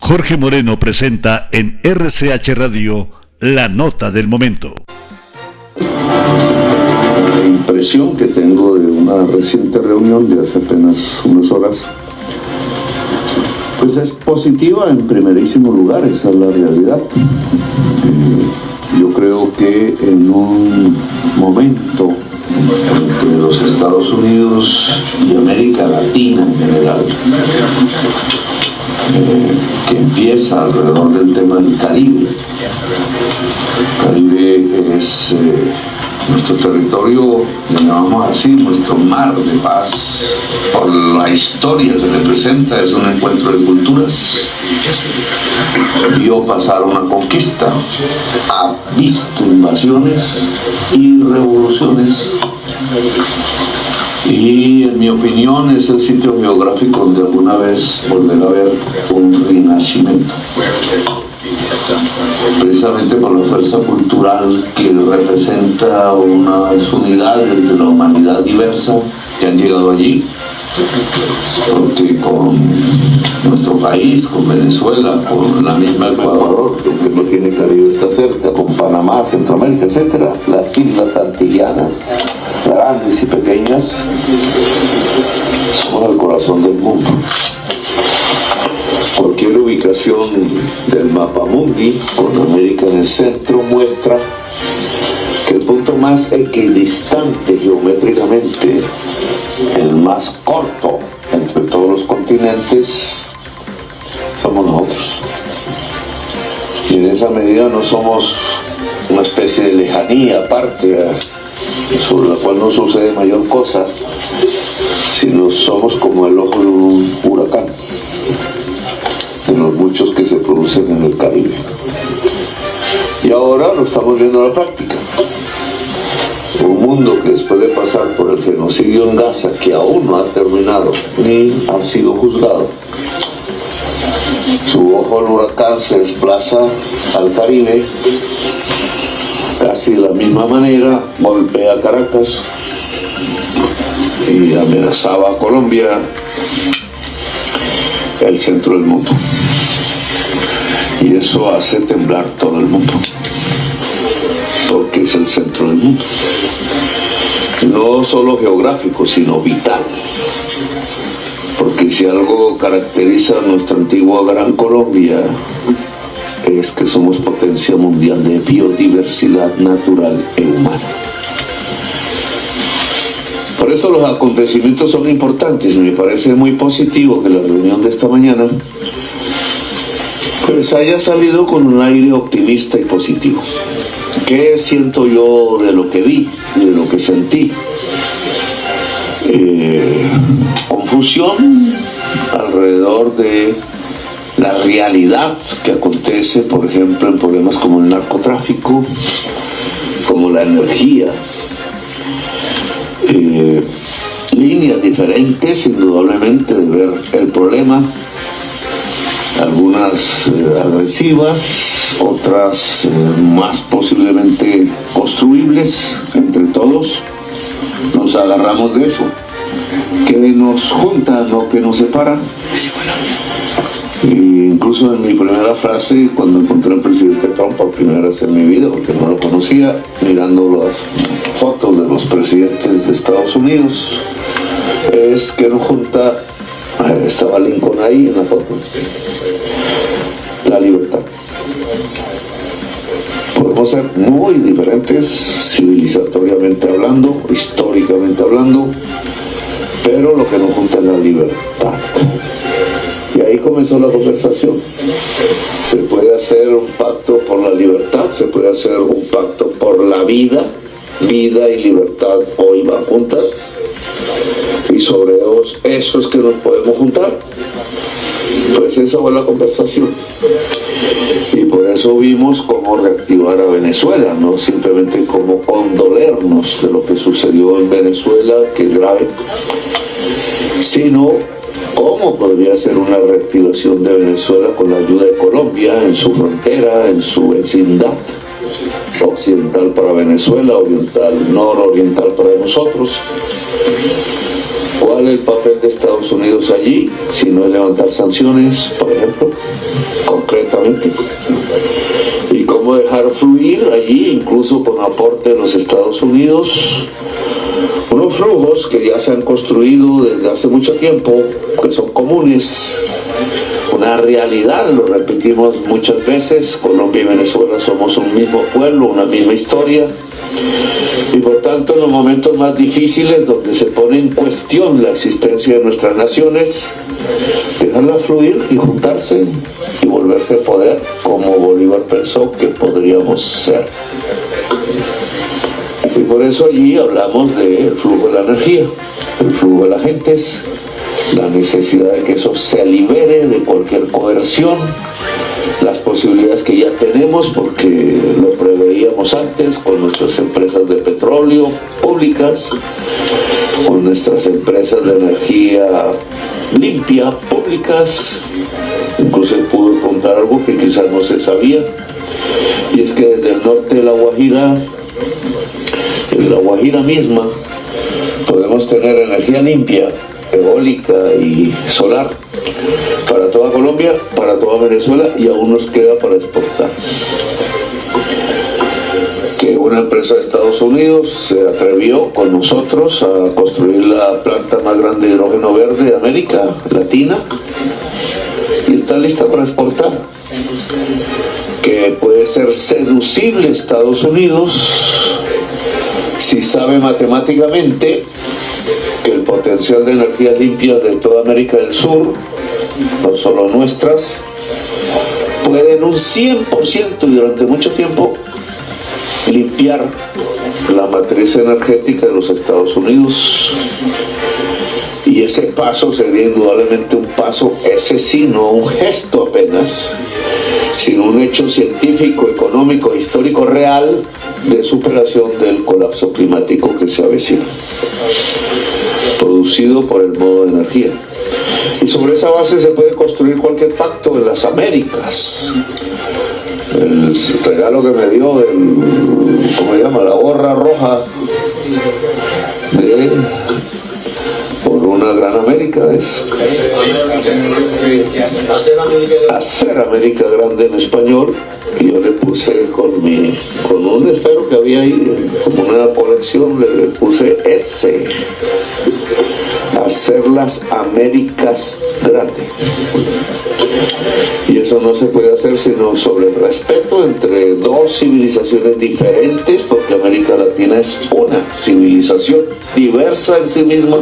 Jorge Moreno presenta en RCH Radio la nota del momento. La impresión que tengo de una reciente reunión de hace apenas unas horas, pues es positiva en primerísimo lugar, esa es la realidad. Yo creo que en un momento en que los Estados Unidos y América Latina en general, que empieza alrededor del tema del Caribe. Caribe es nuestro territorio, le llamamos así, nuestro mar de paz, por la historia que representa, es un encuentro de culturas. Vio pasar una conquista, ha visto invasiones y revoluciones. Y en mi opinión es el sitio geográfico donde alguna vez volverá a haber un renacimiento, precisamente por la fuerza cultural que representa unas unidades de la humanidad diversa que han llegado allí, porque con nuestro país, con Venezuela, con la misma Ecuador, que no tiene Caribe, está cerca, con Panamá, Centroamérica, etcétera, las islas antillanas, grandes y pequeñas, somos el corazón del mundo. Cualquier ubicación del mapa mundi, con América en el centro, muestra que el punto más equidistante geométricamente, el más corto entre todos los continentes, somos nosotros. Y en esa medida no somos una especie de lejanía aparte, sobre la cual no sucede mayor cosa, sino somos como el ojo de un huracán, de los muchos que se producen en el Caribe. Y ahora lo estamos viendo en la práctica. Un mundo que después de pasar por el genocidio en Gaza, que aún no ha terminado ni ha sido juzgado, su ojo del huracán se desplaza al Caribe, casi de la misma manera, golpea Caracas y amenazaba a Colombia, el centro del mundo. Y eso hace temblar todo el mundo, porque es el centro del mundo. No solo geográfico, sino vital. Porque si algo caracteriza a nuestra antigua Gran Colombia, es que somos potencia mundial de biodiversidad natural e humana. Por eso los acontecimientos son importantes. Me parece muy positivo que la reunión de esta mañana pues haya salido con un aire optimista y positivo. ¿Qué siento yo de lo que vi, de lo que sentí? Confusión alrededor de la realidad que acontece, por ejemplo, en problemas como el narcotráfico, como la energía. Líneas diferentes, indudablemente, de ver el problema. Algunas agresivas, otras más posiblemente construibles entre todos. Nos agarramos de eso, que nos junta, no que nos separa. Incluso en mi primera frase, cuando encontré al presidente Trump por primera vez en mi vida, porque no lo conocía, mirando las fotos de los presidentes de Estados Unidos, es que nos junta, estaba Lincoln ahí en la foto, la libertad. Podemos ser muy diferentes, civilizatoriamente hablando, históricamente hablando, pero lo que nos junta es la libertad. Y ahí comenzó la conversación. Se puede hacer un pacto por la libertad, se puede hacer un pacto por la vida. Vida y libertad hoy van juntas. Y sobre eso es que nos podemos juntar. Pues esa fue la conversación. Y por eso vimos cómo reactivar a Venezuela, no simplemente cómo condolernos de lo que sucedió en Venezuela, que es grave, sino cómo podría ser una reactivación de Venezuela con la ayuda de Colombia en su frontera, en su vecindad, occidental para Venezuela, oriental, nororiental para nosotros. ¿Cuál es el papel de Estados Unidos allí? Si no es levantar sanciones, por ejemplo. concretamente. Y cómo dejar fluir allí, incluso con aporte de los Estados Unidos, unos flujos que ya se han construido desde hace mucho tiempo, que son comunes, una realidad, lo repetimos muchas veces. Colombia y Venezuela somos un mismo pueblo, una misma historia, y por tanto en los momentos más difíciles donde se pone en cuestión la existencia de nuestras naciones, dejarla fluir y juntarse y volverse poder, como Bolívar pensó que podríamos ser. Y por eso allí hablamos del flujo de la energía, el flujo de las gentes, la necesidad de que eso se libere de cualquier coerción, las posibilidades que ya tenemos porque lo preveíamos antes con nuestras empresas de petróleo públicas, con nuestras empresas de energía limpia públicas. Incluso pude contar algo que quizás no se sabía, y es que desde el norte de la Guajira, en la Guajira misma, podemos tener energía limpia, eólica y solar para toda Colombia, para toda Venezuela, y aún nos queda para exportar. Que una empresa de Estados Unidos se atrevió con nosotros a construir la planta más grande de hidrógeno verde de América Latina y está lista para exportar. Que puede ser seducible Estados Unidos si sabe matemáticamente que el potencial de energías limpias de toda América del Sur, no solo nuestras, pueden un 100% y durante mucho tiempo limpiar la matriz energética de los Estados Unidos. Y ese paso sería indudablemente un paso, ese sí, no un gesto apenas, sino un hecho científico, económico, histórico real de superación del colapso climático que se avecina, producido por el modo de energía. Y sobre esa base se puede construir cualquier pacto en las Américas. El regalo que me dio del, ¿cómo se llama?, la gorra roja de por una gran América es hacer América grande en español, y yo le puse con un esfero que había ahí, como una colección, le puse ese, hacer las Américas grandes. Y eso no se puede hacer sino sobre el respeto entre dos civilizaciones diferentes, porque América Latina es una civilización diversa en sí misma,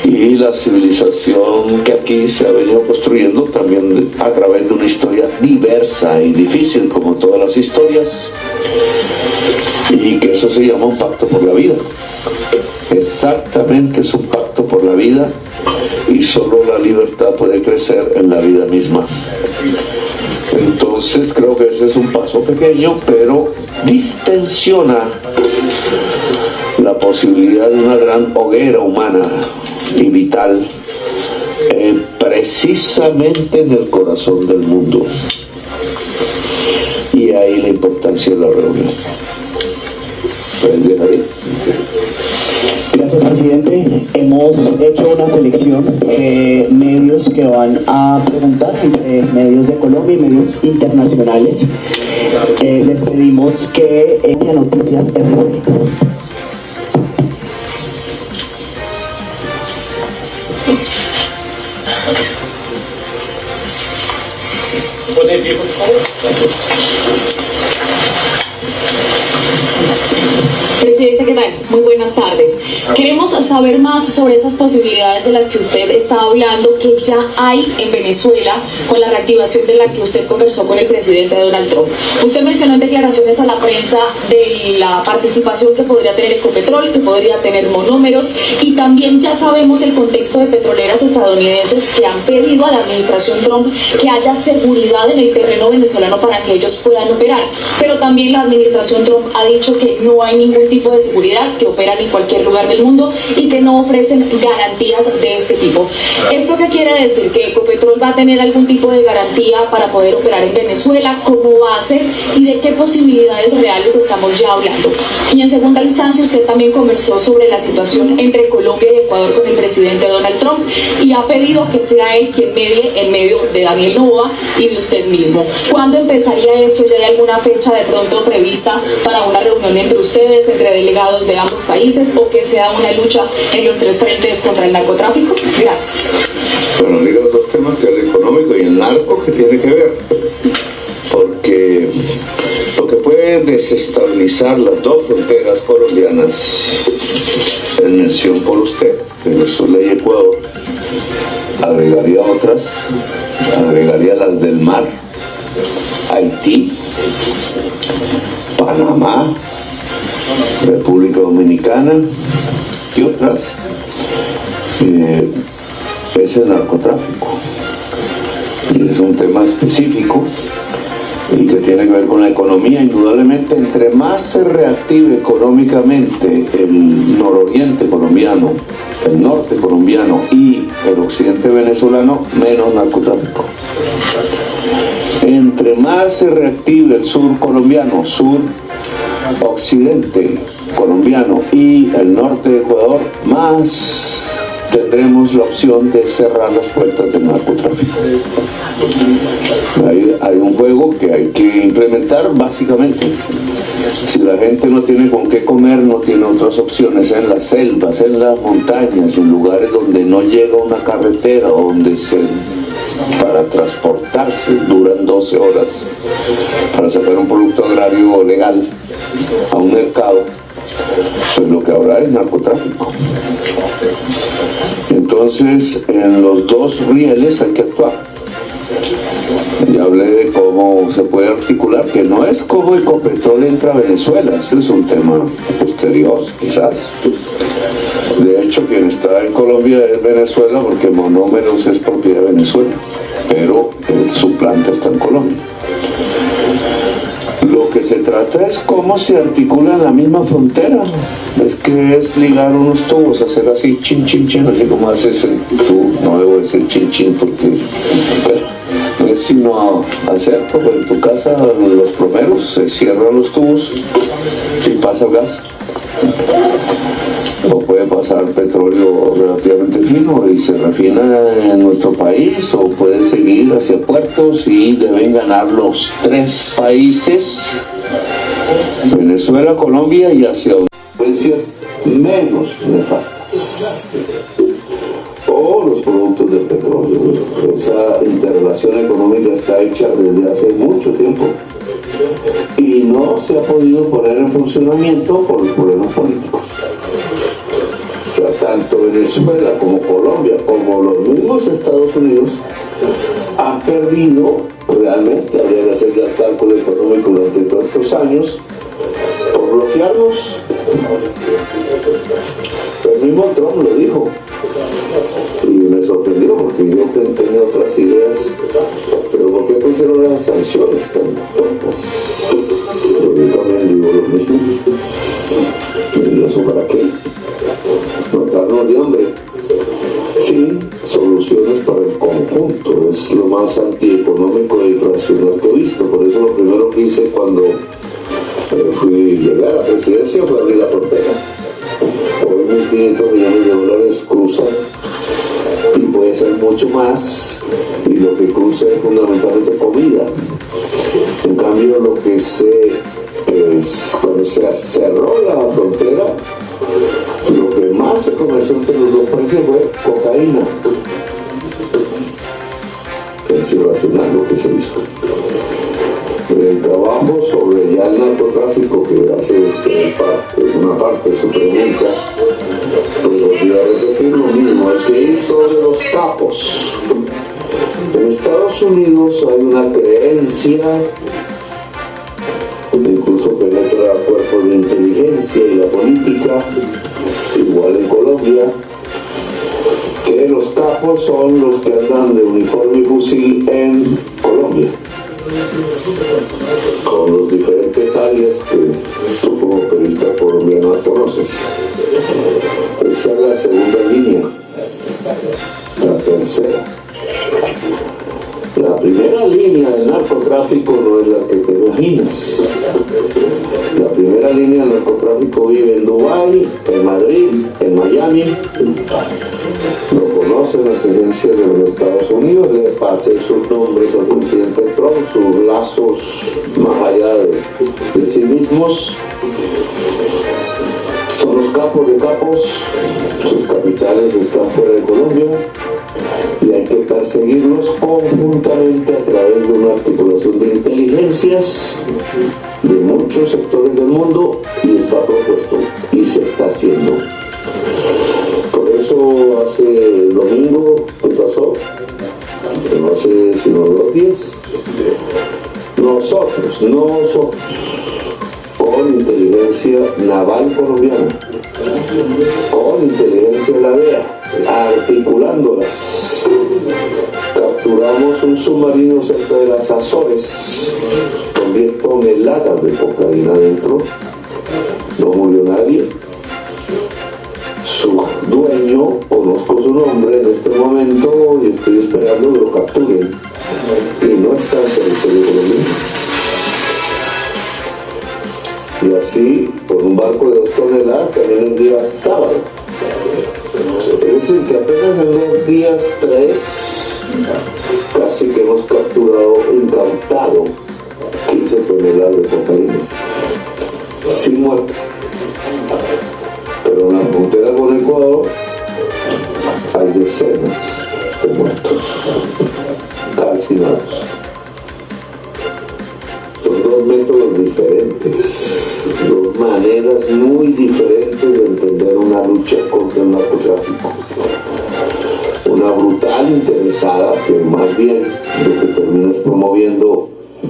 y la civilización que aquí se ha venido construyendo también a través de una historia diversa y difícil como todas las historias, y que eso se llama un pacto por la vida. Exactamente, es un pacto por la vida, y solo la libertad puede crecer en la vida misma. Entonces creo que ese es un paso pequeño, pero distensiona la posibilidad de una gran hoguera humana y vital, precisamente en el corazón del mundo. Y ahí la importancia de la reunión. ¿Pueden dejar ahí? Gracias, presidente. Hemos hecho una selección de medios que van a preguntar, entre medios de Colombia y medios internacionales. Les pedimos que Noticias RCN. Presidente, ¿qué tal? Muy buenas tardes. Queremos saber más sobre esas posibilidades de las que usted está hablando, que ya hay en Venezuela con la reactivación de la que usted conversó con el presidente Donald Trump. Usted mencionó en declaraciones a la prensa de la participación que podría tener Ecopetrol, que podría tener monómeros, y también ya sabemos el contexto de petroleras estadounidenses que han pedido a la administración Trump que haya seguridad en el terreno venezolano para que ellos puedan operar. Pero también la administración Trump ha dicho que no hay ningún tipo de seguridad que operan en cualquier lugar del mundo y que no ofrecen garantías de este tipo. ¿Esto qué quiere decir? ¿Que Ecopetrol va a tener algún tipo de garantía para poder operar en Venezuela como base y de qué posibilidades reales estamos ya hablando? Y en segunda instancia, usted también conversó sobre la situación entre Colombia y Ecuador con el presidente Donald Trump y ha pedido que sea él quien medie en medio de Daniel Noboa y de usted mismo. ¿Cuándo empezaría esto? ¿Ya hay alguna fecha de pronto prevista para una reunión entre ustedes, entre delegados de ambos países, o que sea una lucha en los tres frentes contra el narcotráfico? Gracias. Bueno, digo los dos temas, que el económico y el narco, que tiene que ver, porque lo que puede desestabilizar las dos fronteras colombianas es mención por usted, que en su ley Ecuador agregaría otras, agregaría las del mar, Haití, Panamá, República Dominicana y otras. Es el narcotráfico y es un tema específico y que tiene que ver con la economía. Indudablemente, entre más se reactive económicamente el nororiente colombiano, el norte colombiano y el occidente venezolano, menos narcotráfico. Entre más se reactive el sur colombiano, sur occidente colombiano y el norte de Ecuador, más tendremos la opción de cerrar las puertas del narcotráfico. Hay un juego que hay que implementar básicamente. Si la gente no tiene con qué comer, no tiene otras opciones en las selvas, en las montañas, en lugares donde no llega una carretera, donde para transportarse duran 12 horas para sacar un producto agrario legal a un mercado, pues lo que habrá es narcotráfico. Entonces, en los dos rieles hay que actuar. Ya hablé de cómo se puede articular, que no es como Ecopetrol entra a Venezuela, ese es un tema posterior, quizás. De hecho, quien está en Colombia es Venezuela, porque Monómeros es propiedad de Venezuela, pero su planta está en Colombia. Lo que se trata es cómo se articula en la misma frontera. Es que es ligar unos tubos, hacer así, chin, chin, chin, así como haces el tubo. No debo decir chin, chin, porque no es sino hacer, como en tu casa, los plomeros, se cierran los tubos, si pasa el gas. O puede pasar petróleo relativamente fino y se refina en nuestro país, o puede seguir hacia puertos y deben ganar los tres países, Venezuela, Colombia, y hacia consecuencias menos nefastas. O los productos del petróleo. Esa interrelación económica está hecha desde hace mucho tiempo y no se ha podido poner en funcionamiento por los problemas políticos. Tanto Venezuela como Colombia, como los mismos Estados Unidos, han perdido, realmente habría que hacer ya el cálculo económico durante todos estos años, por bloquearnos. El mismo Trump lo dijo, y me sorprendió porque yo tenía otras ideas, pero ¿por qué pusieron las sanciones tan tontas? Yo también digo lo mismo. ¿Y eso para qué? Matarnos de hambre. Sí, soluciones para el conjunto. Es lo más antieconómico e irracional que he visto. Por eso lo primero que hice cuando llegué a la presidencia fue abrir la frontera. Hoy 1.500 millones de dólares cruzan y puede ser mucho más, y lo que cruza es fundamentalmente comida. En cambio, lo que cuando se cerró la frontera, lo que más se comerció entre los dos países fue cocaína. Es irracional lo que se hizo. El trabajo sobre ya el narcotráfico que hace una parte de su pregunta, pues volví a repetir lo mismo, hay que ir sobre los capos. En Estados Unidos hay una creencia, incluso penetra cuerpos de inteligencia y la política, igual en Colombia, que los capos son los que andan de uniforme y fusil en Colombia. con los diferentes alias que tú como periodista colombiano conoces. Esa es la segunda línea. La tercera. La primera línea del narcotráfico no es la que te imaginas. La primera línea del narcotráfico vive en Dubái, en Madrid, en Miami. Lo conocen las agencias de los Estados Unidos. Le pasé sus nombres al presidente Trump, sus lazos más allá de sí mismos. Son los capos de capos. Sus capitales están fuera de Colombia. Y hay que perseguirlos conjuntamente a través de una articulación de inteligencias de muchos sectores del mundo, y está propuesto y se está haciendo. Por eso hace el domingo que pasó, que no hace sino 2 días, nosotros, con inteligencia naval colombiana, con inteligencia de la DEA, articulándolas, capturamos un submarino cerca de las Azores con 10 toneladas de cocaína dentro. No murió nadie. Su dueño, conozco su nombre en este momento y estoy esperando que lo capturen, y no está en territorio colombiano. Y así, por un barco de 2 toneladas, también el día sábado. Es decir, que apenas en 2 días, 3, casi que hemos capturado, incautado 15 toneladas de cocaína, sin muerte. Pero en la frontera con Ecuador hay decenas de muertos, calcinados. Son 2 métodos diferentes, 2 maneras muy diferentes de entender una lucha contra el narcotráfico. Una brutal interesada, que más bien lo que termina es promoviendo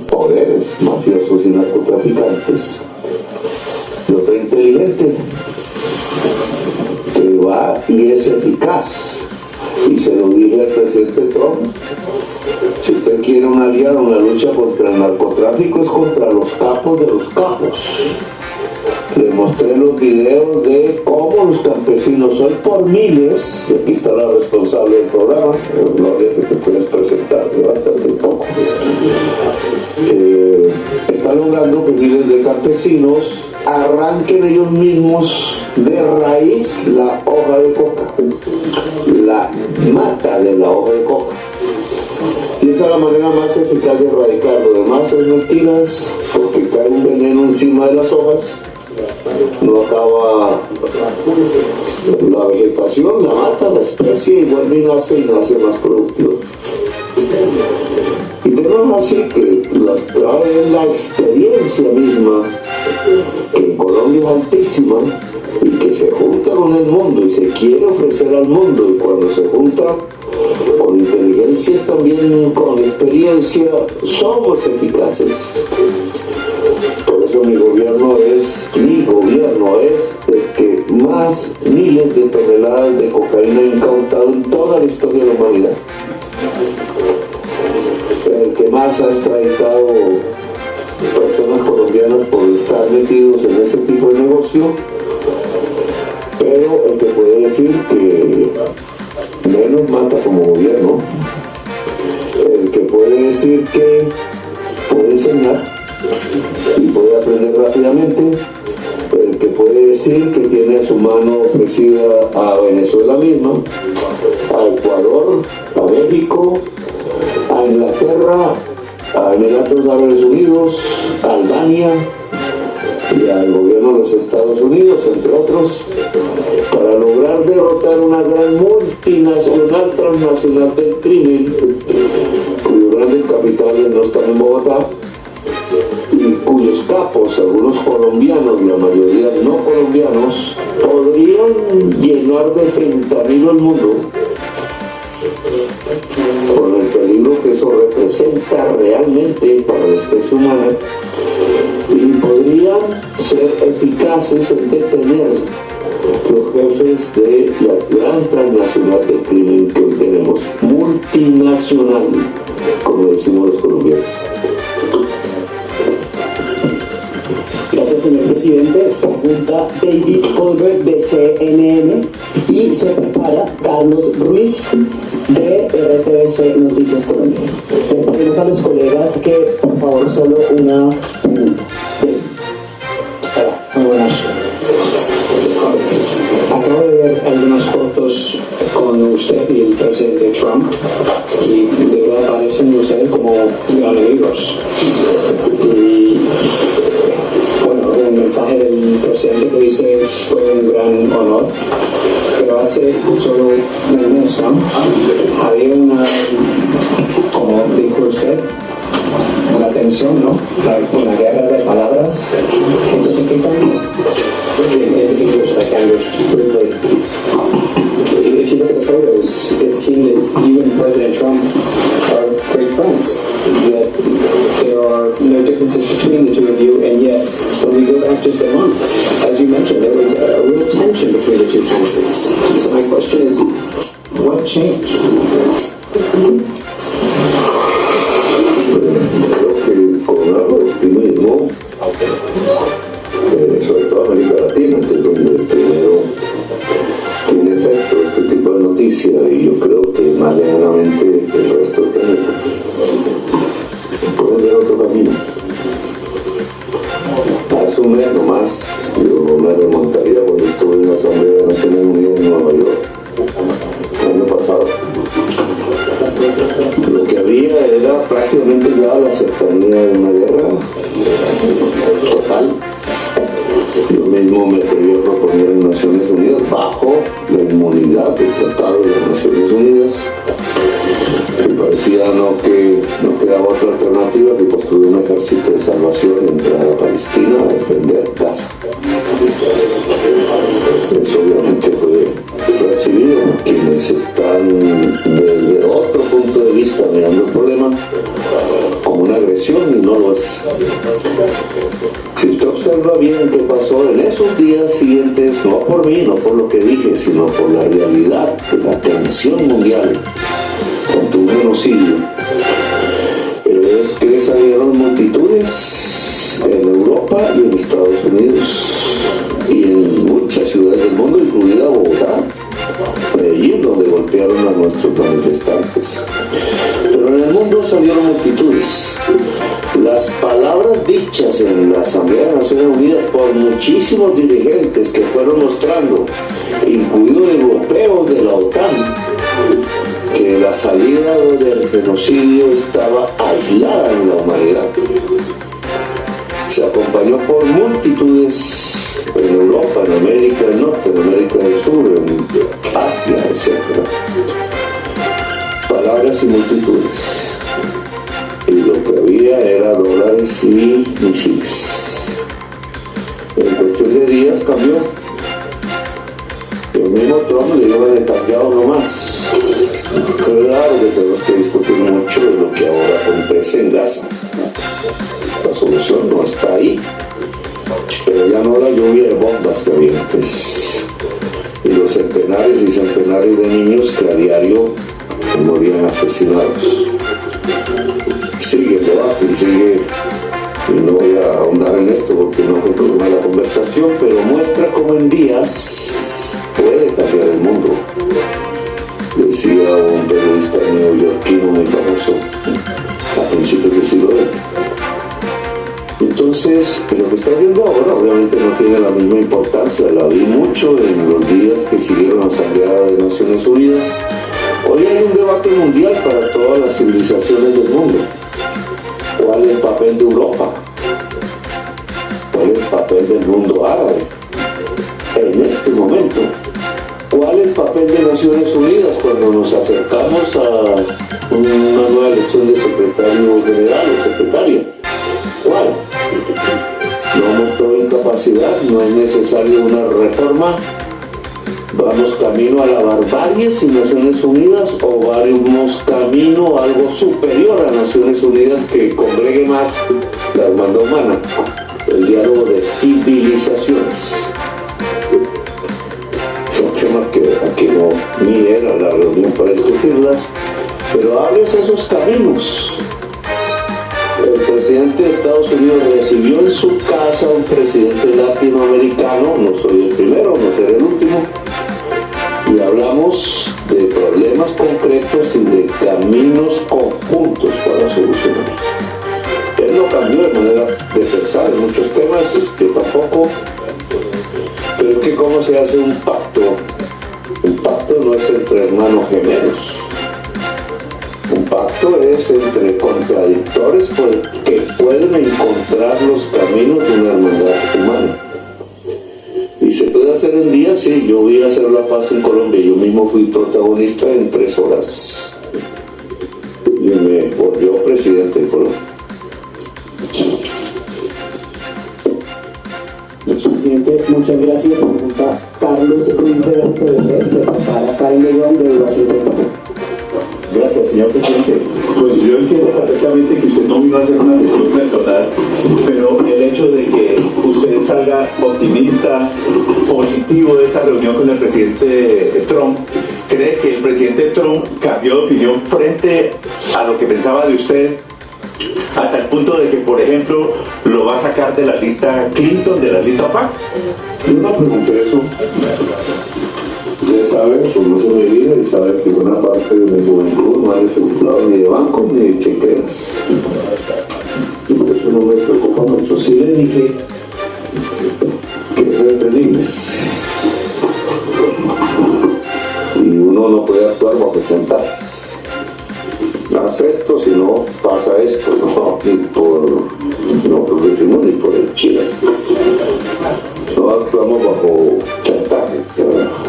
poderes mafiosos y narcotraficantes. Y otra inteligente, que va y es eficaz. Y se lo dije al presidente Trump: si usted quiere un aliado en la lucha contra el narcotráfico, es contra los capos de los capos. Le mostré los videos de cómo los campesinos, hoy por miles, y aquí está la responsable del programa, Gloria, que te puedes presentar, levántate un poco, están logrando que miles de campesinos arranquen ellos mismos de raíz la hoja de coca, la mata de la hoja de coca. Y esa es la manera más eficaz de erradicar. Lo demás es mentiras, porque cae un veneno encima de las hojas, no acaba la vegetación, la mata, la especie, y vuelve y nace más productivo. Y tenemos así que las trae la experiencia misma, que en Colombia es altísima, y que se junta con el mundo y se quiere ofrecer al mundo, y cuando se junta con inteligencias también con experiencia, somos eficaces. Por eso mi gobierno es el que más miles de toneladas de cocaína ha incautado en toda la historia de la humanidad. El que más ha extraditado personas colombianas por estar metidos en ese tipo de negocio, pero el que puede decir que menos mata como gobierno, el que puede decir que puede enseñar y puede aprender rápidamente, el que puede decir que tiene su mano ofrecida a Venezuela misma, a Ecuador, a México, a Inglaterra, a Emiratos Árabes Unidos, a Albania y al gobierno de los Estados Unidos, entre otros, para lograr derrotar una gran multinacional transnacional del crimen, cuyos grandes capitales no están en Bogotá, y cuyos capos, algunos colombianos, la mayoría no colombianos, podrían llenar de fentanilo el mundo, con el peligro que eso representa realmente para la especie humana, y podrían ser eficaces en detener los jefes de la gran transnacional del crimen que hoy tenemos, multinacional, como decimos los colombianos. presidente. Pregunta David Colbert de CNN y se prepara Carlos Ruiz de RTBC Noticias Colombia. Les pedimos a los colegas que por favor solo una pregunta. Hola, muy buenas. Acabo de ver algunas fotos con usted y el presidente Trump y de verdad parecen ustedes como gran amigos. Y bueno, el mensaje del presidente que dice fue un gran honor, pero hace solo un mes, ¿no? Había una, como dijo usted, una tensión, ¿no? Una guerra de palabras. Entonces, ¿qué cambió? If you look at the photos, it seems that you and President Trump are great friends. That there are no differences between the two of you, and yet, when we go back just a month, as you mentioned, there was a real tension between the two countries. So my question is, what changed? Con algo de optimismo, sobre todo América Latina, que es donde primero tiene efecto este tipo de noticias, y yo creo que más lejanamente el resto del planeta puede ver otro camino. Hace un mes nomás, yo me remontaría cuando estuve en la Asamblea de Naciones Unidas en Nueva York, el año pasado. Lo que había era prácticamente ya la cercanía de una guerra total. Yo mismo me atreví a proponer en Naciones Unidas, bajo la inmunidad del Tratado de las Naciones Unidas, que parecía que no quedaba otra alternativa que construir un ejército de salvación y entrar a Palestina a defender Gaza. Eso obviamente fue recibido por quienes están desde otro punto de vista mirando el problema como una agresión, y no lo es. Si usted observa bien qué pasó en esos días siguientes, no por mí, no por lo que dije, sino por la realidad de la tensión mundial contra un genocidio, es que salieron multitudes en Europa y en Estados Unidos y en muchas ciudades del mundo, incluida Bogotá, Medellín, donde golpearon a nuestros manifestantes. Pero en el mundo salieron multitudes. Las palabras dichas en la Asamblea de Naciones Unidas por muchísimos dirigentes que fueron mostrando, incluidos europeos de la OTAN, que la salida del genocidio estaba aislada en la humanidad, se acompañó por multitudes en Europa, en América del Norte, en América del Sur, en Asia, etc. Palabras y multitudes. Y lo que había era dólares y misiles. En cuestión de días cambió. El mismo Trump le dio de cambiado nomás. Claro que tenemos que discutir mucho de lo que ahora acontece en Gaza. La solución no está ahí, pero ya no la lluvia de bombas calientes y los centenares y centenares de niños que a diario morían asesinados. Sigue el debate y sigue, y no voy a ahondar en esto porque no es el problema de la conversación, pero muestra cómo en días puede cambiar el mundo. Decía un periodista neoyorquino muy famoso a principios del siglo XX. Entonces, lo que está viendo ahora obviamente no tiene la misma importancia. La vi mucho en los días que siguieron la Asamblea de Naciones Unidas. Hoy hay un debate mundial para todas las civilizaciones del mundo. ¿Cuál es el papel de Europa? ¿Cuál es el papel del mundo árabe en este momento? ¿Cuál es el papel de Naciones Unidas cuando nos acercamos a una nueva elección de secretario general o secretaria? ¿Cuál? No mostró incapacidad, no es necesaria una reforma. ¿Vamos camino a la barbarie sin Naciones Unidas o vamos camino a algo superior a Naciones Unidas que congregue más la hermandad humana, el diálogo de civilizaciones? Son temas que aquí no ni era la reunión para discutirlas, pero ábrese esos caminos. El presidente presidente de Estados Unidos recibió en su casa a un presidente latinoamericano, no soy el primero, no seré el último, y hablamos de problemas concretos y de caminos conjuntos para solucionar. Él no cambió de manera de pensar en muchos temas, yo tampoco, pero es que cómo se hace un pacto. Un pacto no es entre hermanos gemelos. Un pacto es entre contradictores que pueden encontrar los caminos de una hermandad humana. Y se puede hacer en días, sí. Yo vi hacer la paz en Colombia. Yo mismo fui protagonista en 3 horas. Y me volvió presidente de Colombia. Presidente, muchas gracias. Pregunta Carlos Ruiz de RTVC, se prepara Karen León de Washington. Gracias, señor presidente. Pues yo entiendo perfectamente que usted no vino a hacer una gestión personal, pero el hecho de que usted salga optimista, positivo de esta reunión con el presidente Trump, ¿cree que el presidente Trump cambió de opinión frente a lo que pensaba de usted? Hasta el punto de que, por ejemplo, lo va a sacar de la lista Clinton, de la lista OPAC. Yo no pregunté eso. Usted sabe, conoce mi vida y sabe que buena parte de mi juventud no ha necesitado ni de bancos ni de chequeras. Y por eso no me preocupa mucho. Sí le dije que es preferible. Y uno no puede actuar bajo chantajes. Haz esto, si no pasa esto, no, ni por decimos, ni por el chile. No actuamos bajo chantaje.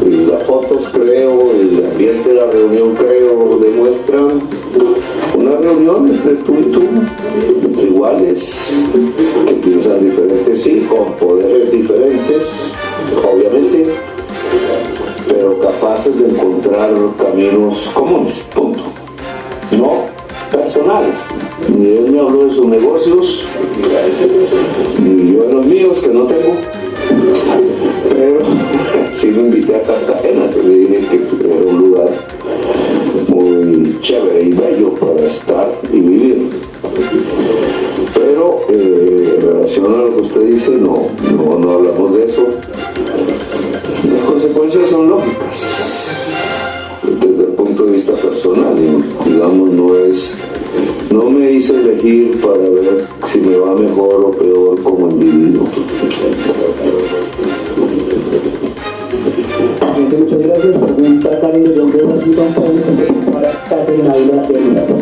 Y las fotos, creo, el ambiente de la reunión, creo, demuestran una reunión entre tú y tú, entre iguales, que piensan diferentes, sí, con poderes diferentes, obviamente, pero capaces de encontrar caminos comunes, punto. No personales. Ni él me habló de sus negocios, ni yo de los míos, que no tengo. Pero sí lo invité a Cartagena, que le dije que era un lugar muy chévere y bello para estar y vivir. Pero en relación a lo que usted dice, no hablamos de eso. Las consecuencias son lógicas desde el punto de vista personal, y, digamos, no me hice elegir para ver si me va mejor o peor como individuo. Muchas gracias. Pregunta Karen León de Washington para Catherine Ávila de Milagro.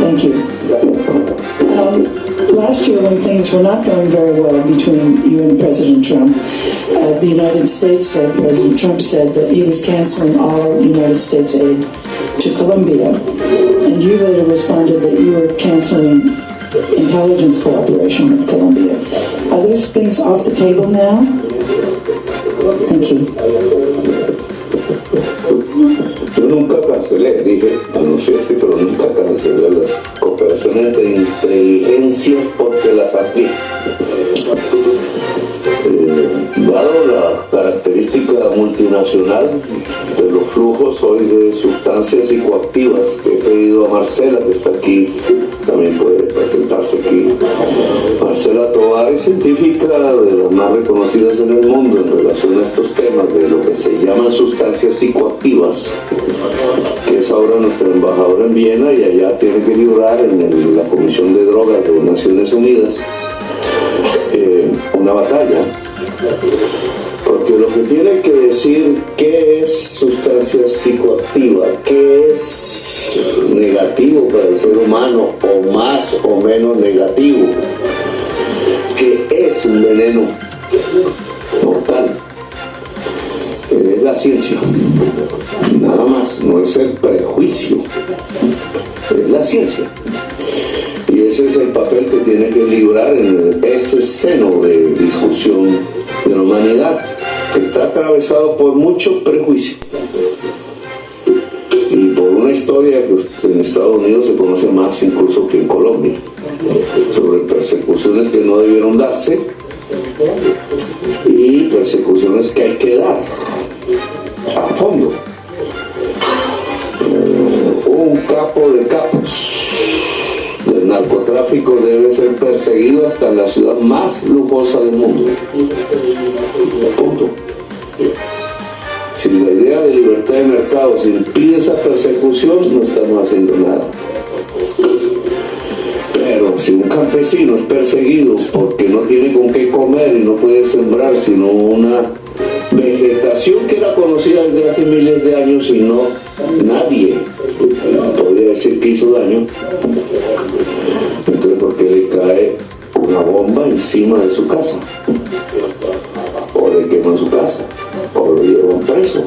Thank you. Last year, when things were not going very well between you and President Trump, the United States, President Trump said that he was canceling all United States aid to Colombia. And you later responded that you were canceling intelligence cooperation with Colombia. Are those things off the table now? Thank you. Yo nunca cancelé, dije, anuncié sí, pero nunca cancelé las cooperaciones de inteligencias porque las aplico. Dado la característica multinacional de los flujos hoy de sustancias psicoactivas, que he pedido a Marcela, que está aquí, también puede presentarse aquí. Marcela Tovar es científica de las más reconocidas en el mundo en relación a estos temas de lo que se llaman sustancias psicoactivas, que es ahora nuestra embajadora en Viena y allá tiene que librar en la Comisión de Drogas de Naciones Unidas una batalla, porque lo que tiene que decir qué es sustancia psicoactiva, qué es negativo para el ser humano, o más o menos negativo, qué es un veneno mortal, es la ciencia, nada más, no es el prejuicio, es la ciencia. Y ese es el papel que tiene que librar en ese seno de discusión de la humanidad, que está atravesado por mucho prejuicio y por una historia que en Estados Unidos se conoce más incluso que en Colombia, sobre persecuciones que no debieron darse y persecuciones que hay que dar capo de capos del narcotráfico debe ser perseguido hasta en la ciudad más lujosa del mundo. Punto. Si la idea de libertad de mercado se impide esa persecución, no estamos haciendo nada. Pero si un campesino es perseguido porque no tiene con qué comer y no puede sembrar sino una vegetación que era conocida desde hace miles de años y no nadie podría decir que hizo daño, entonces ¿por qué le cae una bomba encima de su casa? O le queman su casa, o lo llevan preso.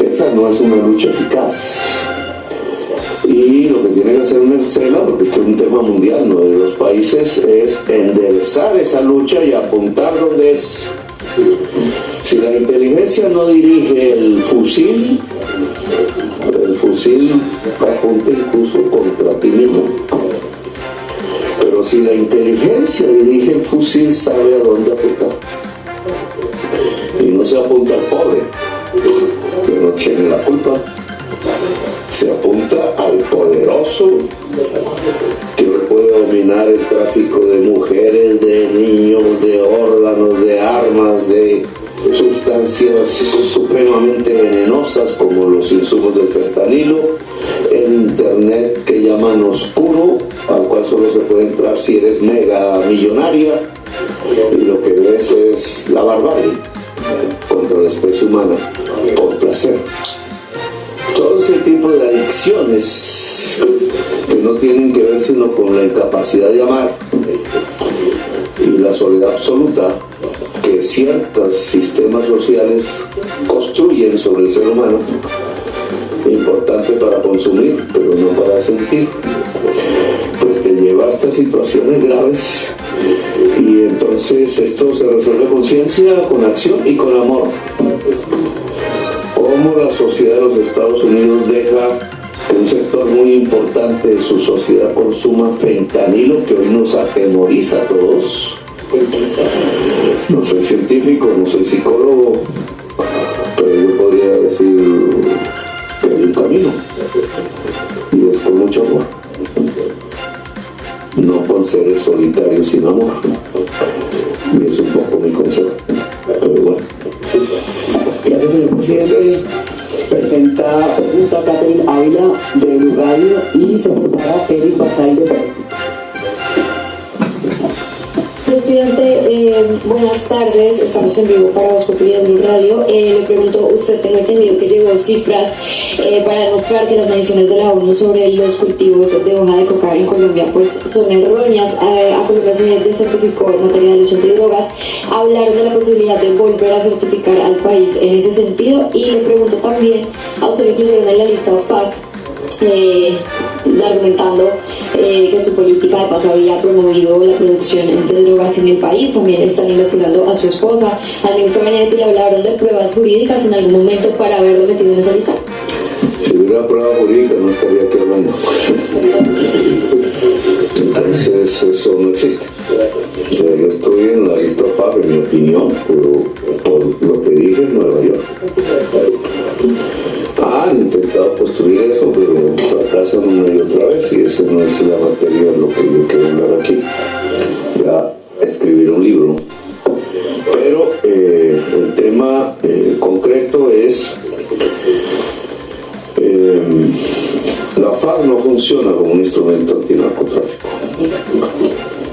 Esa no es una lucha eficaz. Y lo que tiene que hacer Mercela, porque este es un tema mundial, no de los países, es enderezar esa lucha y apuntar donde es. Si la inteligencia no dirige el fusil apunta incluso contra ti mismo. Pero si la inteligencia dirige el fusil, sabe a dónde apuntar. Y no se apunta al pobre, que no tiene la culpa. Se apunta al poderoso, que puede dominar el tráfico de mujeres, de niños, de órganos, de armas, de sustancias supremamente venenosas como los insumos del fentanilo, el internet que llaman oscuro, al cual solo se puede entrar si eres mega millonaria, y lo que ves es la barbarie contra la especie humana por placer. Todo ese tipo de adicciones que no tienen que ver sino con la incapacidad de amar y la soledad absoluta que ciertos sistemas sociales construyen sobre el ser humano, importante para consumir pero no para sentir, pues te lleva a estas situaciones graves. Y entonces esto se resuelve con ciencia, con acción y con amor. Cómo la sociedad de los Estados Unidos deja que un sector muy importante de su sociedad consuma fentanilo, que hoy nos atemoriza a todos. No soy científico, no soy psicólogo, pero yo podría decir que hay un camino, y es con mucho amor, no con seres solitarios sin amor. Y es un poco mi consejo, pero bueno. Gracias, señor presidente. Gracias. Presenta pregunta Catherine Ávila de Blue Radio y se prepara Eric Basay de Perú. Presidente, buenas tardes, estamos en vivo para Voz Populi de Blue Radio. Le pregunto, usted tengo entendido que llevó cifras para demostrar que las mediciones de la ONU sobre los cultivos de hoja de coca en Colombia pues son erróneas. A Colombia se desertificó en materia de lucha antidrogas. Hablaron de la posibilidad de volver a certificar al país en ese sentido, y le pregunto también, a usted lo incluyeron en la lista OFAC, argumentando que su política de paz había promovido la producción de drogas en el país. También están investigando a su esposa, al ministro Benedetti. Le hablaron de pruebas jurídicas en algún momento para haberlo metido en esa lista. Si hubiera prueba jurídica no estaría aquí hablando. Entonces eso no existe. Yo estoy en la lista OFAC, en mi opinión, pero por lo que dije en Nueva York. Han intentado construir eso, pero fracasan una y otra vez, y eso no es la materia de lo que yo quiero hablar aquí. Ya escribir un libro. Pero el tema concreto es la FARC no funciona como un instrumento antinarcotráfico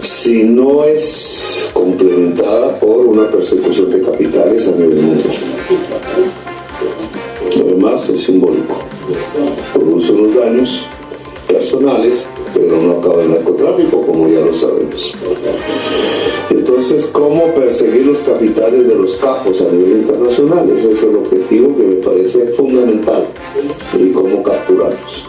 si no es complementada por una persecución de capitales a nivel mundial. Lo demás es simbólico. Produce unos daños personales, pero no acaba el narcotráfico, como ya lo sabemos. Entonces, ¿cómo perseguir los capitales de los capos a nivel internacional? Ese es el objetivo que me parece fundamental. Y cómo capturarlos.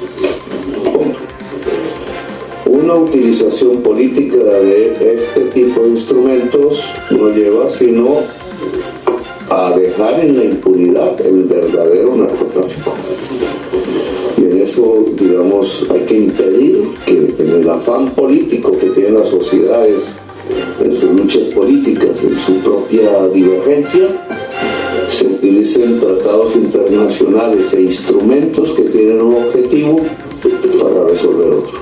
Una utilización política de este tipo de instrumentos no lleva sino a dejar en la impunidad el verdadero narcotráfico. Y en eso, digamos, hay que impedir que en el afán político que tienen las sociedades, en sus luchas políticas, en su propia divergencia, se utilicen tratados internacionales e instrumentos que tienen un objetivo para resolver otro.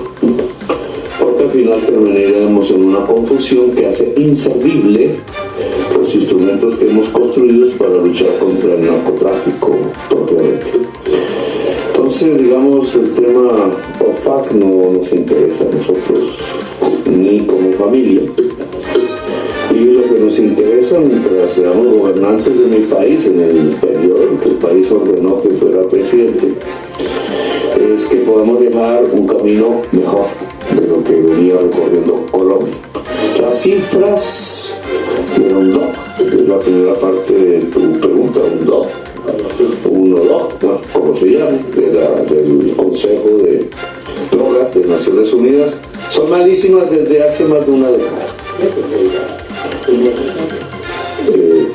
Porque al final terminaremos en una confusión que hace inservible los instrumentos que hemos construido para luchar contra el narcotráfico propiamente. Entonces, digamos, el tema OFAC no nos interesa a nosotros, ni como familia. Y lo que nos interesa mientras seamos gobernantes de mi país, en el periodo en que el país ordenó que fuera presidente, es que podamos dejar un camino mejor de lo que venía recorriendo Colombia. Las cifras de un DOC, que es la primera parte de tu pregunta, un DOC, bueno, como se llame, del Consejo de Drogas de Naciones Unidas, son malísimas desde hace más de una década.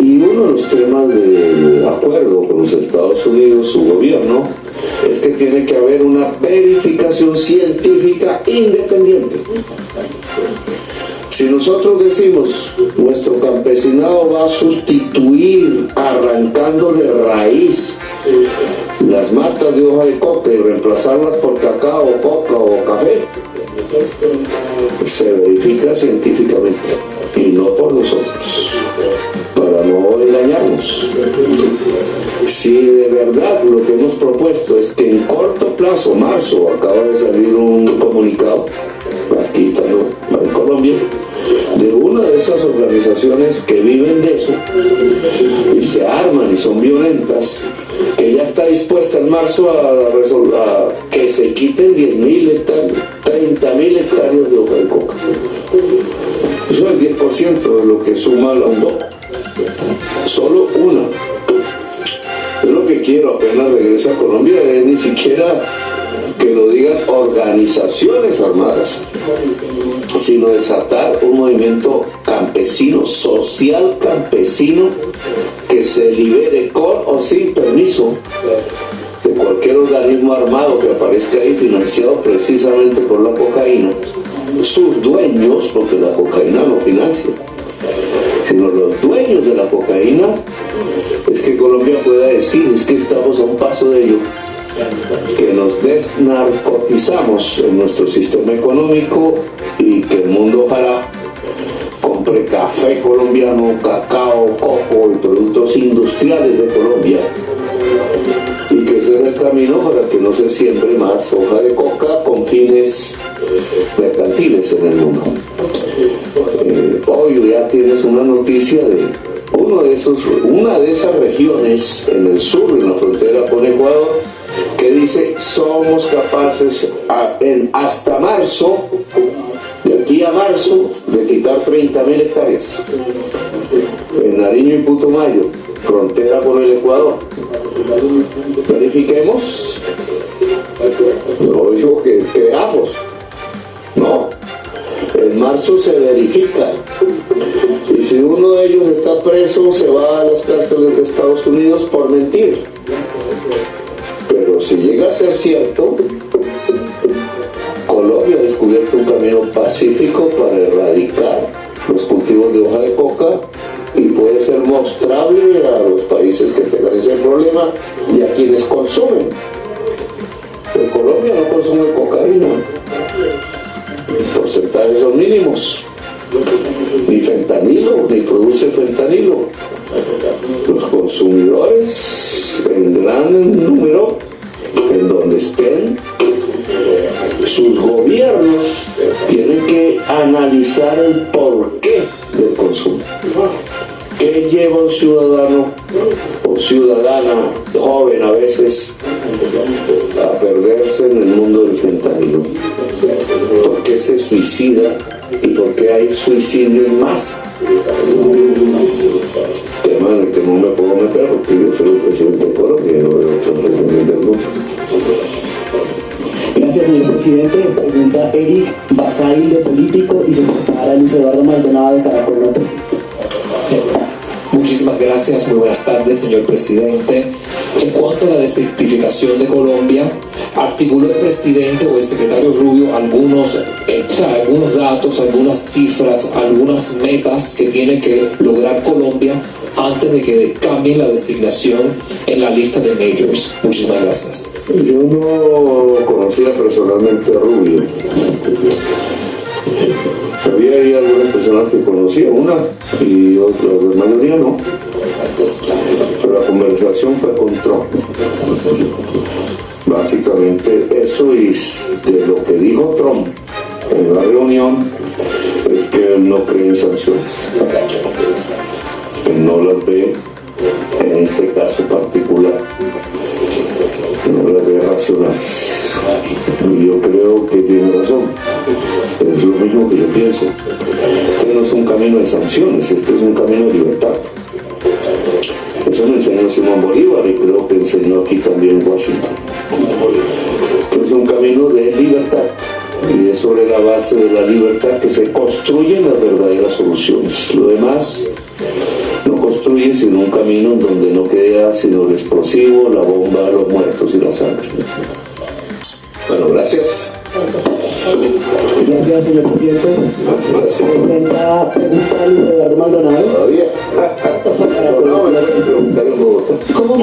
Y uno de los temas de acuerdo con los Estados Unidos, su gobierno, es que tiene que haber una verificación científica independiente. Si nosotros decimos nuestro campesinado va a sustituir arrancando de raíz las matas de hoja de coca y reemplazarlas por cacao, coca o café, se verifica científicamente y no por nosotros, para no engañarnos. Si de verdad lo que hemos propuesto es que en corto plazo, marzo, acaba de salir un comunicado, aquí está en Colombia, de una de esas organizaciones que viven de eso y se arman y son violentas, que ya está dispuesta en marzo a que se quiten 10.000 hectáreas, 30.000 hectáreas de hoja de coca. Eso es el 10% de lo que suma la UNDOC. Solo una. Yo lo que quiero apenas regrese a Colombia es ni siquiera que lo digan organizaciones armadas, sino desatar un movimiento campesino, social campesino, que se libere con o sin permiso de cualquier organismo armado que aparezca ahí financiado precisamente por la cocaína, sus dueños, porque la cocaína no financia, sino los dueños de la cocaína. Es que Colombia pueda decir, es que estamos a un paso de ello, que nos desnarcotizamos en nuestro sistema económico y que el mundo ojalá compre café colombiano, cacao, coco y productos industriales de Colombia, y que ese es el camino para que no se siembre más hoja de coca con fines mercantiles en el mundo. Hoy ya tienes una noticia de una de esas regiones en el sur, en la frontera con Ecuador, que dice somos capaces hasta marzo, de aquí a marzo, de quitar 30.000 hectáreas en Nariño y Putumayo, frontera con el Ecuador. Verifiquemos, no digo que creamos, no, en marzo se verifica, y si uno de ellos está preso se va a las cárceles de Estados Unidos por mentir. Pero si llega a ser cierto, Colombia ha descubierto un camino pacífico para erradicar los cultivos de hoja de coca y puede ser mostrable a los países que tengan ese problema y a quienes consumen. Pero Colombia no consume cocaína, los porcentajes son mínimos, ni fentanilo, ni produce fentanilo. Los consumidores en gran número, en donde estén, sus gobiernos tienen que analizar el porqué del consumo. ¿Qué lleva un ciudadano o ciudadana joven a veces a perderse en el mundo del fentanilo? ¿Por qué se suicida y por qué hay suicidio en masa? Tema en el que no me puedo meter porque yo soy el presidente de Colombia y no veo otro presidente del mundo. Gracias, señor presidente. Pregunta Eric Basail, de Político, y se preguntará Luis Eduardo Maldonado, de Caracol Noticias. Muchísimas gracias, muy buenas tardes, señor presidente. En cuanto a la desertificación de Colombia, articuló el presidente o el secretario Rubio algunos datos, algunas cifras, algunas metas que tiene que lograr Colombia antes de que cambien la designación en la lista de majors? Muchísimas gracias. Yo no conocía personalmente a Rubio. Había ahí algunas personas que conocía, una y otra, la mayoría no. Pero la conversación fue con Trump. Básicamente eso, y de lo que dijo Trump en la reunión es que él no cree en sanciones, que no las ve en este caso particular, no las ve racionales. Y yo creo que tiene razón, es lo mismo que yo pienso. Este no es un camino de sanciones, este es un camino de libertad. Eso me enseñó Simón Bolívar y creo que enseñó aquí también Washington. Este es un camino de libertad, y es sobre la base de la libertad que se construyen las verdaderas soluciones. Lo demás no construye sino un camino en donde no queda sino el explosivo, la bomba, los muertos y la sangre. Bueno, gracias. Gracias, señor presidente. Presenta pregunta a Luis Eduardo Maldonado. Todavía. ¿Cómo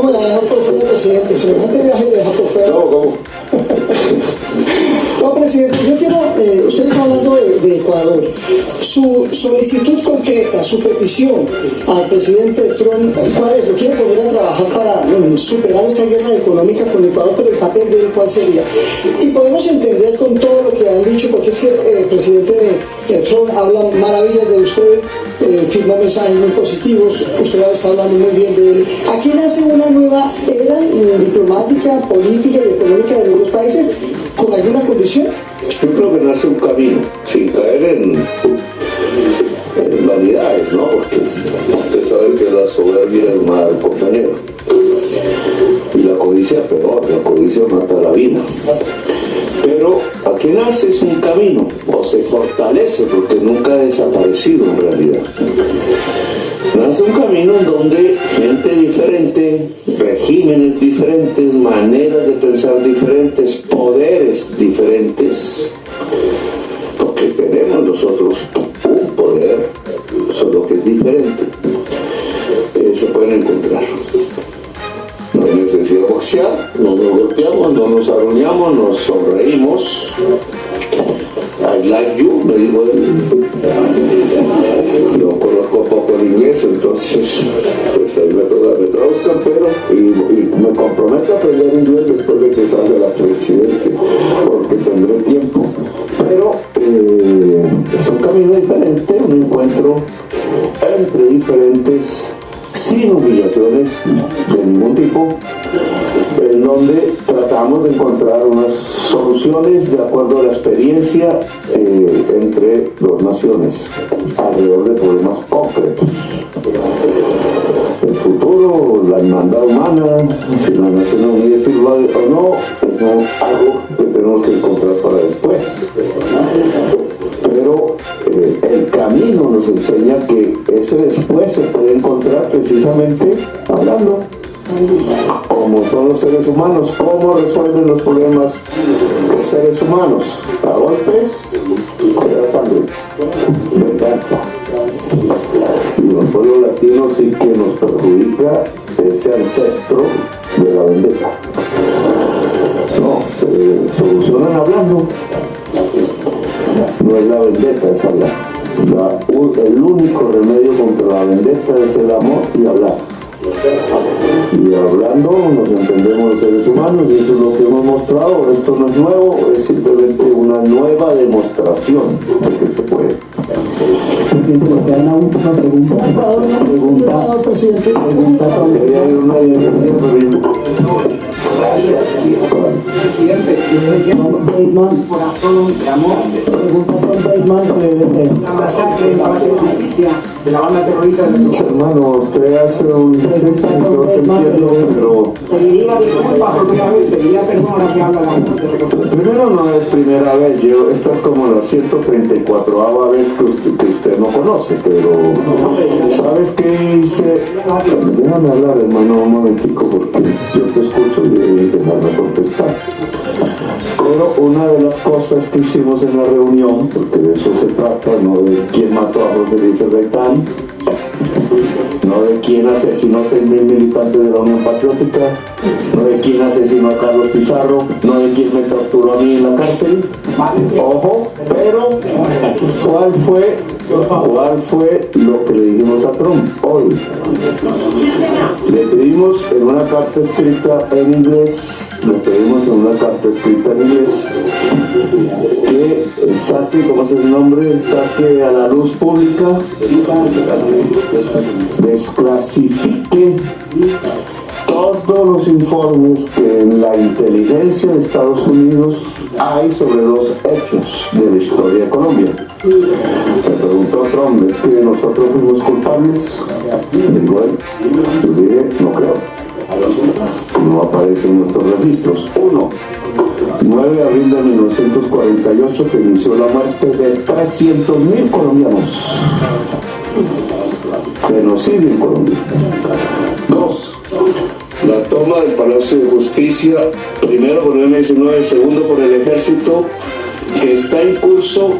me la deja por fuera, presidente? Semejante viaje me deja por fuera. ¿Cómo? No, presidente, yo quiero, usted está hablando de Ecuador. Su solicitud concreta, su petición al presidente Trump, ¿cuál es? Lo quiere poner a trabajar para superar esta guerra económica con Ecuador, pero el papel de él, ¿cuál sería? Y podemos entender con todo lo que han dicho, porque es que el presidente Trump habla maravillas de usted, firmó mensajes muy positivos, usted está hablando muy bien de él. Aquí nace una nueva era diplomática, política y económica de los países, ¿con alguna condición? Yo creo que nace un camino, sin caer en vanidades, ¿no? Porque usted sabe que la soberbia es mal compañero. Y la codicia peor, la codicia mata la vida. Pero aquí nace es un camino, o se fortalece, porque nunca ha desaparecido en realidad. Nace un camino en donde gente diferente, regímenes diferentes, maneras de pensar diferentes, poderes diferentes, porque tenemos nosotros un poder, solo que es diferente, se pueden encontrar. No hay necesidad de boxear, no nos golpeamos, no nos arruñamos, nos sonreímos. I like you, me dijo él. No conozco poco el inglés, entonces pues ahí me traduzcan, pero y me comprometo a aprender inglés después de que salga la presidencia, porque tendré tiempo. Pero es un camino diferente, un encuentro entre diferentes, sin humillaciones de ningún tipo, en donde tratamos de encontrar unas soluciones de acuerdo a la experiencia entre dos naciones alrededor de problemas concretos. El futuro, la hermandad humana, si la Nación Unida sirva o no, es algo que tenemos que encontrar para después. Pero el camino nos enseña que ese después se puede encontrar precisamente hablando. Como son los seres humanos, cómo resuelven los problemas los seres humanos, a golpes, a sangre, venganza. Y los pueblos latinos sí que nos perjudica ese ancestro de la vendetta. No, se solucionan hablando. No es la vendetta, es hablar. El único remedio contra la vendetta es el amor y hablar. Y hablando nos entendemos los seres humanos, y eso es lo que hemos mostrado. Esto no es nuevo, es simplemente una nueva demostración de que se puede. Presidente, nos queda una última pregunta. Ecuador, presidente. Presidente, Bateman, corazón de amor. Pregunta por Bateman sobre la masacre de la base de la banda terrorista de los hermano, usted hace un gesto que entiendo, pero pediría disculpas por primera vez, pediría perdón a la que habla la muerte. Primero, no es primera vez, esta es como la 134ª vez que usted no conoce, pero ¿sabes qué hice? Déjame hablar, hermano, un momentico, porque yo te escucho y debes dejarme contestar. Pero una de las cosas que hicimos en la reunión, porque de eso se trata, no de quién mató a Jorge Luis Gaitán, no de quién asesinó 6.000 militantes de la Unión Patriótica, no de quién asesinó a Carlos Pizarro, no de quién me torturó a mí en la cárcel. Ojo, pero ¿cuál fue lo que le dijimos a Trump hoy? Le pedimos en una carta escrita en inglés, que saque, ¿cómo es el nombre? Saque a la luz pública, desclasifique todos los informes que en la inteligencia de Estados Unidos hay sobre los hechos de la historia de Colombia. Me preguntó Trump, ¿es que nosotros fuimos culpables? Digo él, yo dije, no creo. No aparece en nuestros registros. 9 de abril de 1948, que inició la muerte de 300.000 colombianos. Genocidio en Colombia. 2. La toma del Palacio de Justicia, primero por el M-19, segundo por el Ejército, que está en curso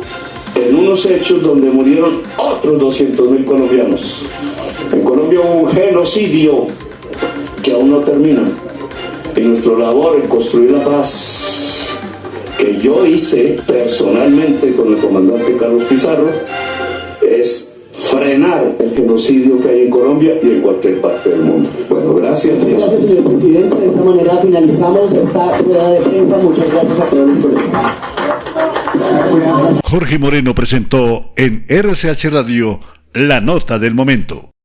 en unos hechos donde murieron otros 200.000 colombianos. En Colombia hubo un genocidio que aún no termina. Y nuestra labor en construir la paz, que yo hice personalmente con el comandante Carlos Pizarro, es frenar el genocidio que hay en Colombia y en cualquier parte del mundo. Bueno, gracias. Gracias, señor presidente. De esta manera finalizamos esta rueda de prensa. Muchas gracias a todos los colegas. Jorge Moreno presentó en RCH Radio la nota del momento.